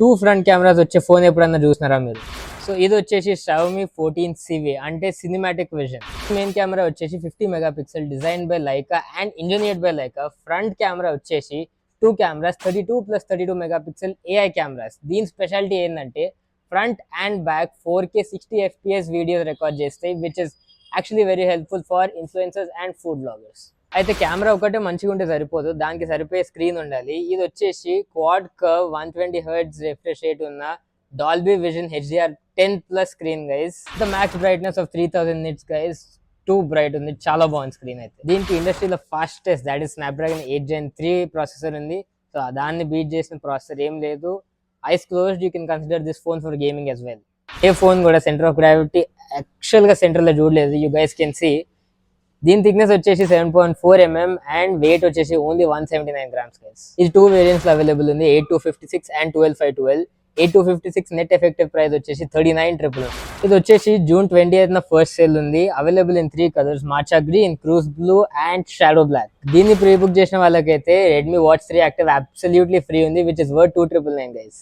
Two front cameras వచ్చే phone ఎప్పుడన్నా చూసినారా మీరు? సో ఇది వచ్చేసి Xiaomi 14 CIVI అంటే సినిమాటిక్ విజన్. మెయిన్ కెమెరా వచ్చేసి 50 megapixel design by Leica and engineered by Leica. Front camera వచ్చేసి two cameras 32+32 megapixel AI cameras. దీని స్పెషాలిటీ ఏంటంటే front and back 4K 60 FPS videos record చేస్తాయి, which is actually very helpful for influencers and food bloggers. అయితే camera ఒకటే మంచిగా ఉంటే సరిపోదు, దానికి సరిపోయే స్క్రీన్ ఉండాలి. ఇది వచ్చేసి quad curve 120 Hz refresh rate ఉన్న Dolby vision HDR10+ screen guys. The max brightness of 3000 nits guys. Too bright ఉంది, చాలా బాగుంది స్క్రీన్ అయితే. దీనికి ఇండస్ట్రీలో fastest that is Snapdragon 8 Gen 3 processor ఉంది. సో దాన్ని బీట్ చేసిన ప్రాసెసర్ ఏం లేదు. Eyes closed you can consider this phone for gaming as well. ఏ ఫోన్ కూడా సెంటర్ ఆఫ్ గ్రావిటీ యాక్చువల్గా సెంటర్లో చూడలేదు. యూ గైస్ కెన్ సీ దీని థిక్నెస్ వచ్చేసి 7.4 mm అండ్ వెయిట్ వచ్చేసి ఓన్లీ 179 grams గైస్. ఇది టూ వేరియంట్స్ అవైలబుల్ ఉంది, 8256 అండ్ 12512. 8256 నెట్ ఎఫెక్టివ్ ప్రైస్ వచ్చేసి 39,999. ఇది వచ్చేసి June 20th ఫస్ట్ సేల్ ఉంది. Available in 3 colours, matcha green, cruise blue and shadow black. దీన్ని ప్రీ బుక్ చేసిన వాళ్ళకైతే Redmi watch 3 active absolutely free ఉంది, విచ్ ఇస్ వర్త్ 2,999 గైస్.